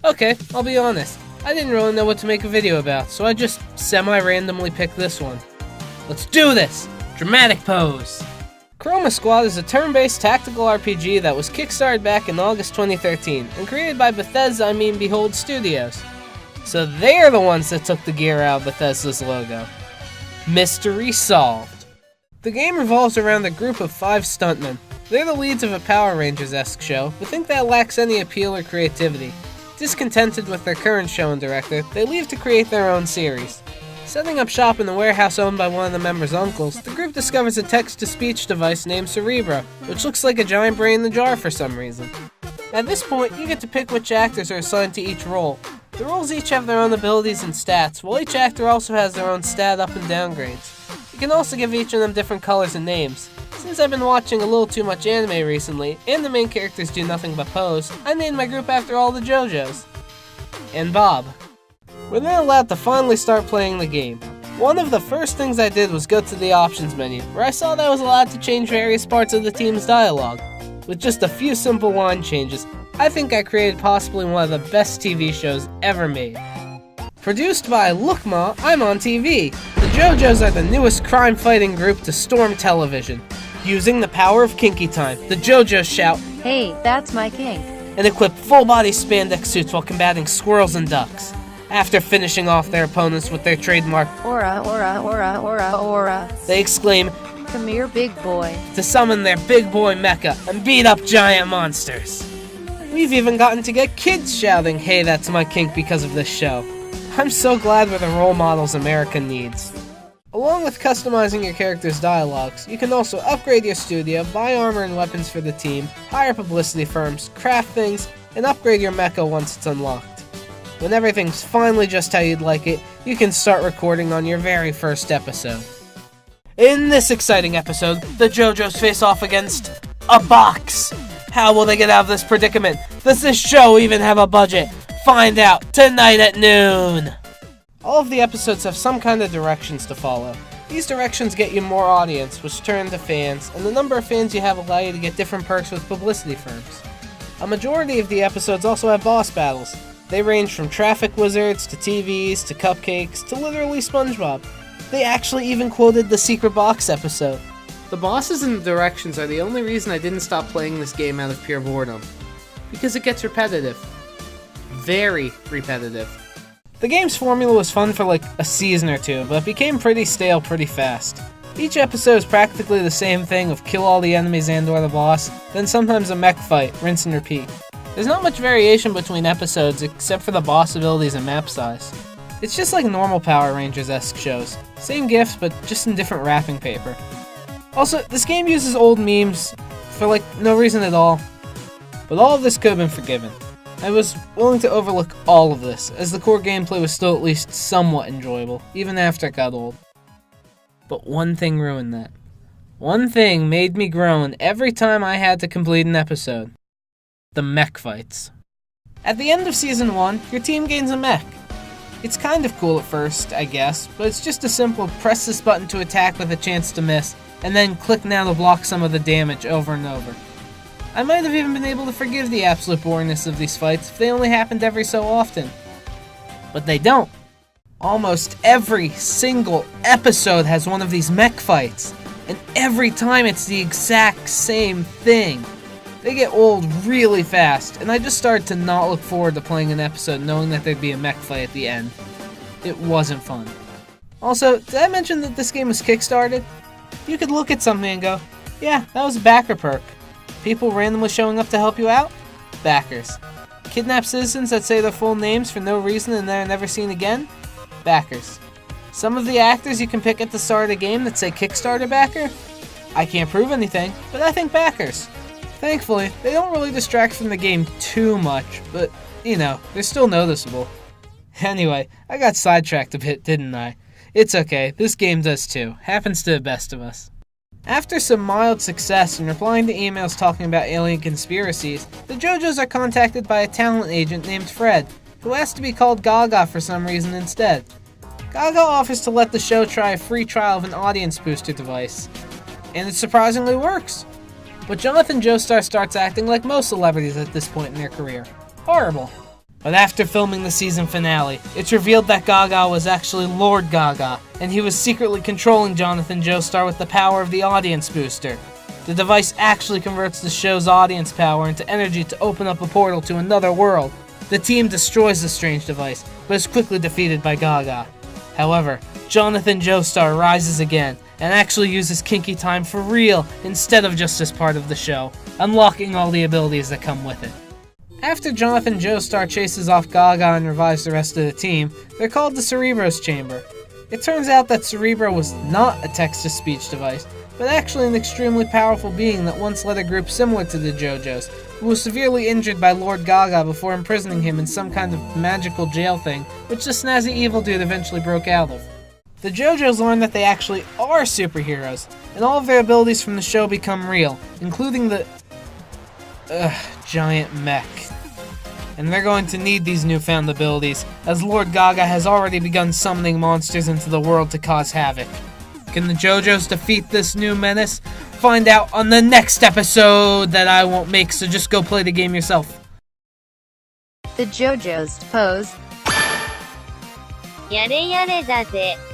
Okay, I'll be honest. I didn't really know what to make a video about, so I just semi-randomly picked this one. Let's do this! Dramatic pose! Chroma Squad is a turn-based tactical RPG that was kickstarted back in August 2013 and created by Behold Studios. So they're the ones that took the gear out of Bethesda's logo. Mystery solved. The game revolves around a group of 5 stuntmen. They're the leads of a Power Rangers-esque show, but think that lacks any appeal or creativity. Discontented with their current show and director, they leave to create their own series. Setting up shop in the warehouse owned by one of the members' uncles, the group discovers a text-to-speech device named Cerebro, which looks like a giant brain in a jar for some reason. At this point, you get to pick which actors are assigned to each role. The roles each have their own abilities and stats, while each actor also has their own stat up and downgrades. You can also give each of them different colors and names. Since I've been watching a little too much anime recently, and the main characters do nothing but pose, I named my group after all the JOJOs. And Bob. We're then allowed to finally start playing the game. One of the first things I did was go to the options menu, where I saw that I was allowed to change various parts of the team's dialogue. With just a few simple line changes, I think I created possibly one of the best TV shows ever made. Produced by Look Ma, I'm on TV. The JOJOs are the newest crime-fighting group to storm television. Using the power of Kinky Time, the JOJOs shout, "Hey, that's my kink," and equip full-body spandex suits while combating squirrels and ducks. After finishing off their opponents with their trademark "Aura, aura, aura, aura, aura," they exclaim, "Come here, big boy," to summon their big boy mecha and beat up giant monsters. We've even gotten to get kids shouting, "Hey, that's my kink," because of this show. I'm so glad we're the role models America needs. Along with customizing your character's dialogues, you can also upgrade your studio, buy armor and weapons for the team, hire publicity firms, craft things, and upgrade your mecha once it's unlocked. When everything's finally just how you'd like it, you can start recording on your very first episode. In this exciting episode, the JOJOs face off against a box. How will they get out of this predicament? Does this show even have a budget? Find out tonight at noon! All of the episodes have some kind of directions to follow. These directions get you more audience, which turn to fans, and the number of fans you have allow you to get different perks with publicity firms. A majority of the episodes also have boss battles. They range from traffic wizards, to TVs, to cupcakes, to literally SpongeBob. They actually even quoted the Secret Box episode. The bosses and the directions are the only reason I didn't stop playing this game out of pure boredom. Because it gets repetitive. Very repetitive. The game's formula was fun for like a season or two, but it became pretty stale pretty fast. Each episode is practically the same thing of kill all the enemies and or the boss, then sometimes a mech fight, rinse and repeat. There's not much variation between episodes except for the boss abilities and map size. It's just like normal Power Rangers-esque shows. Same gifts, but just in different wrapping paper. Also, this game uses old memes for like no reason at all. But all of this could have been forgiven. I was willing to overlook all of this, as the core gameplay was still at least somewhat enjoyable, even after it got old. But one thing ruined that. One thing made me groan every time I had to complete an episode. The mech fights. At the end of Season 1, your team gains a mech. It's kind of cool at first, I guess, but it's just a simple press this button to attack with a chance to miss, and then click now to block some of the damage over and over. I might have even been able to forgive the absolute boringness of these fights if they only happened every so often. But they don't. Almost every single episode has one of these mech fights, and every time it's the exact same thing. They get old really fast, and I just started to not look forward to playing an episode knowing that there'd be a mech fight at the end. It wasn't fun. Also, did I mention that this game was kickstarted? You could look at something and go, yeah, that was a backer perk. People randomly showing up to help you out? Backers. Kidnap citizens that say their full names for no reason and they're never seen again? Backers. Some of the actors you can pick at the start of the game that say Kickstarter backer? I can't prove anything, but I think backers. Thankfully, they don't really distract from the game too much, but, you know, they're still noticeable. Anyway, I got sidetracked a bit, didn't I? It's okay, this game does too. Happens to the best of us. After some mild success in replying to emails talking about alien conspiracies, the JOJOs are contacted by a talent agent named Fred, who asks to be called Gaga for some reason instead. Gaga offers to let the show try a free trial of an audience booster device, and it surprisingly works. But Jonathan Joestar starts acting like most celebrities at this point in their career. Horrible. But after filming the season finale, it's revealed that Gaga was actually Lord Gaga, and he was secretly controlling Jonathan Joestar with the power of the audience booster. The device actually converts the show's audience power into energy to open up a portal to another world. The team destroys the strange device, but is quickly defeated by Gaga. However, Jonathan Joestar rises again, and actually uses Kinky Time for real instead of just as part of the show, unlocking all the abilities that come with it. After Jonathan Joestar chases off Gaga and revives the rest of the team, they're called the Cerebro's Chamber. It turns out that Cerebro was not a text-to-speech device, but actually an extremely powerful being that once led a group similar to the JOJOs, who was severely injured by Lord Gaga before imprisoning him in some kind of magical jail thing, which the snazzy evil dude eventually broke out of. The JOJOs learn that they actually are superheroes, and all of their abilities from the show become real, including the giant mech. And they're going to need these newfound abilities, as Lord Gaga has already begun summoning monsters into the world to cause havoc. Can the JOJOs defeat this new menace? Find out on the next episode that I won't make, so just go play the game yourself. The JOJOs pose. Yare yare daze.